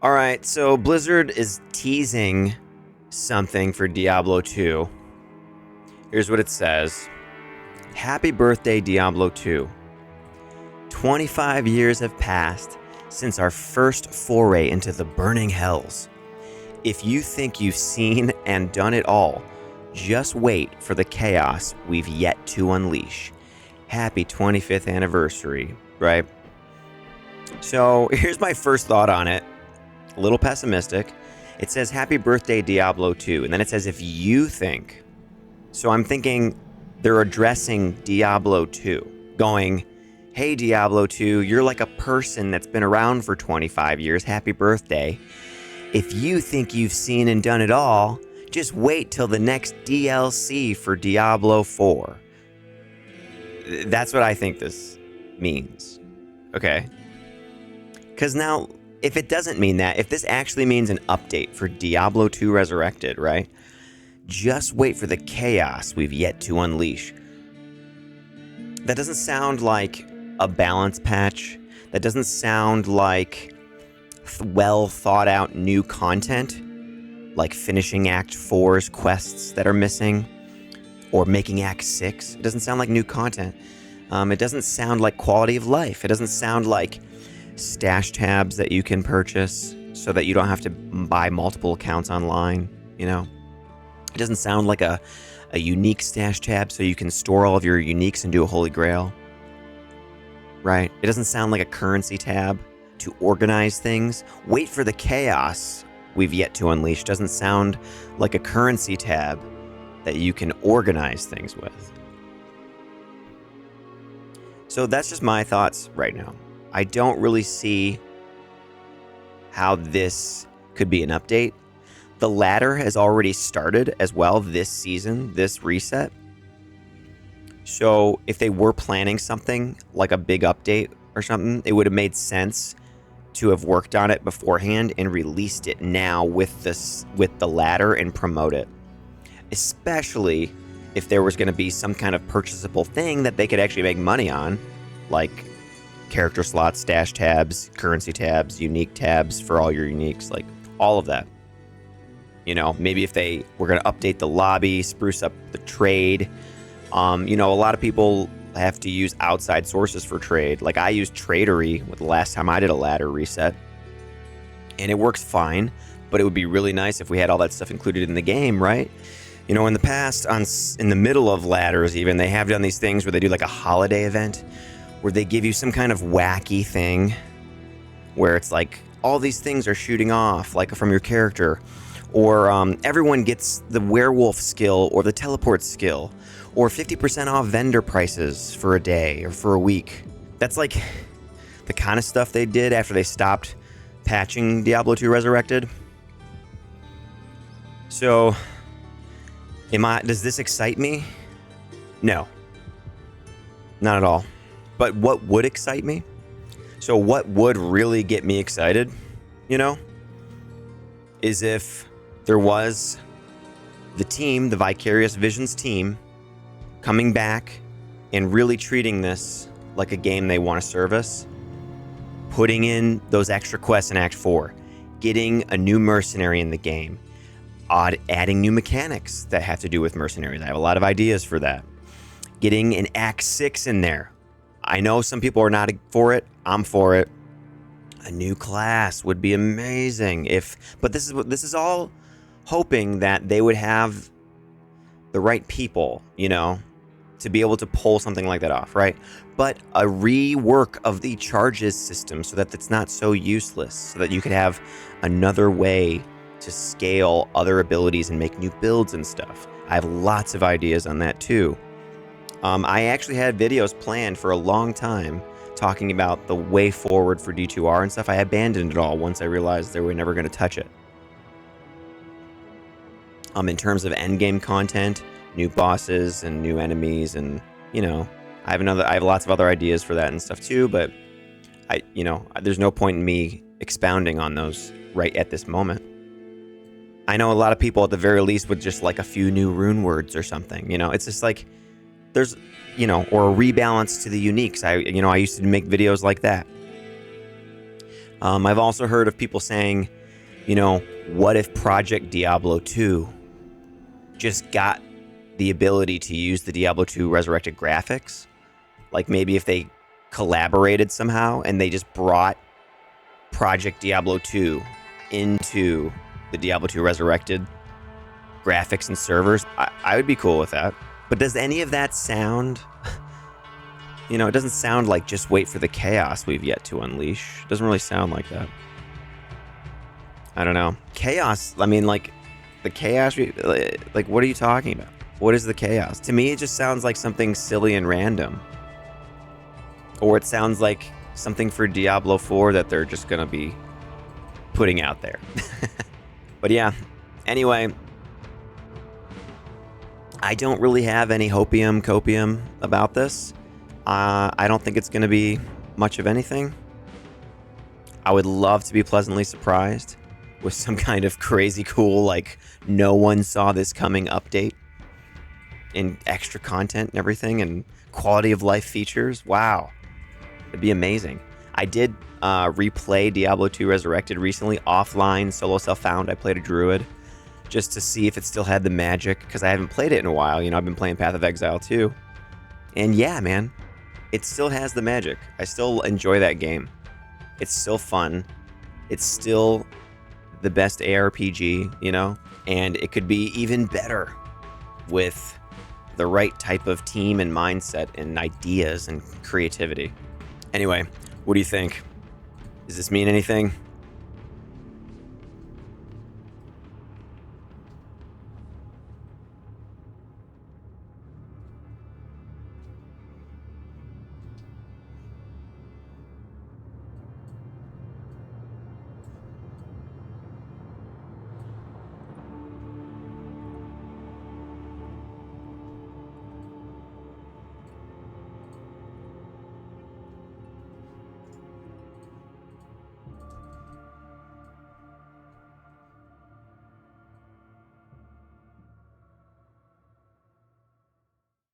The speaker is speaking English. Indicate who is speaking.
Speaker 1: All right, so Blizzard is teasing something for Diablo 2. Here's what it says. Happy birthday, Diablo 2. 25 years have passed since our first foray into the burning hells. If you think you've seen and done it all, just wait for the chaos we've yet to unleash. Happy 25th anniversary, right? So here's my first thought on it. A little pessimistic. It says, happy birthday, Diablo 2. And then it says, if you think. So I'm thinking they're addressing Diablo 2, going, hey, Diablo 2, you're like a person that's been around for 25 years. Happy birthday. If you think you've seen and done it all, just wait till the next DLC for Diablo 4. That's what I think this means. Okay. Because now, if it doesn't mean that, if this actually means an update for Diablo 2 Resurrected, right? Just wait for the chaos we've yet to unleash. That doesn't sound like a balance patch. That doesn't sound like well thought out new content, like finishing Act 4's quests that are missing, or making Act 6. It doesn't sound like new content. It doesn't sound like quality of life. It doesn't sound like stash tabs that you can purchase so that you don't have to buy multiple accounts online, you know? It doesn't sound like a unique stash tab so you can store all of your uniques and do a holy grail, right? It doesn't sound like a currency tab to organize things. Wait for the chaos we've yet to unleash. Doesn't sound like a currency tab that you can organize things with. So that's just my thoughts right now. I don't really see how this could be an update. The ladder has already started as well this season, this reset. So if they were planning something like a big update or something, it would have made sense to have worked on it beforehand and released it now with the ladder and promote it. Especially if there was going to be some kind of purchasable thing that they could actually make money on, like character slots, stash tabs, currency tabs, unique tabs for all your uniques, like all of that. You know, maybe if they were going to update the lobby, spruce up the trade. You know, a lot of people have to use outside sources for trade. Like I used Tradery with the last time I did a ladder reset, and it works fine, but it would be really nice if we had all that stuff included in the game, right? You know, in the past, in the middle of ladders even, they have done these things where they do like a holiday event where they give you some kind of wacky thing where it's like all these things are shooting off like from your character, or everyone gets the werewolf skill or the teleport skill, or 50% off vendor prices for a day or for a week. That's like the kind of stuff they did after they stopped patching Diablo 2 Resurrected. So does this excite me? No, not at all. But what would excite me? So what would really get me excited, you know, is if there was the team, the Vicarious Visions team, coming back and really treating this like a game they want to service, putting in those extra quests in Act 4, getting a new mercenary in the game, adding new mechanics that have to do with mercenaries. I have a lot of ideas for that. Getting an Act 6 in there. I know some people are not for it. I'm for it. A new class would be amazing but this is all hoping that they would have the right people, you know, to be able to pull something like that off, right? But a rework of the charges system so that it's not so useless, so that you could have another way to scale other abilities and make new builds and stuff. I have lots of ideas on that too. I actually had videos planned for a long time talking about the way forward for D2R and stuff. I abandoned it all once I realized they were never going to touch it. In terms of endgame content, new bosses and new enemies, and you know, I have lots of other ideas for that and stuff too, but there's no point in me expounding on those right at this moment. I know a lot of people at the very least would just like a few new rune words or something, you know. It's just like there's, you know, or a rebalance to the uniques. I used to make videos like that. I've also heard of people saying, you know, what if Project Diablo 2 just got the ability to use the Diablo 2 resurrected graphics? Like maybe if they collaborated somehow and they just brought Project Diablo 2 into the Diablo 2 resurrected graphics and servers, I would be cool with that. But does any of that sound... You know, it doesn't sound like just wait for the chaos we've yet to unleash. It doesn't really sound like that. I don't know. Chaos, I mean, like, the chaos, like, what are you talking about? What is the chaos? To me, it just sounds like something silly and random. Or it sounds like something for Diablo 4 that they're just going to be putting out there. But yeah, anyway, I don't really have any hopium copium about this. I don't think it's going to be much of anything. I would love to be pleasantly surprised with some kind of crazy cool, like, no one saw this coming update and extra content and everything and quality of life features. Wow. It'd be amazing. I did replay Diablo 2 Resurrected recently offline, solo self-found. I played a druid just to see if it still had the magic because I haven't played it in a while. You know, I've been playing Path of Exile too. And yeah, man. It still has the magic. I still enjoy that game. It's still fun. It's still the best ARPG, you know? And it could be even better with the right type of team and mindset and ideas and creativity. Anyway, what do you think? Does this mean anything?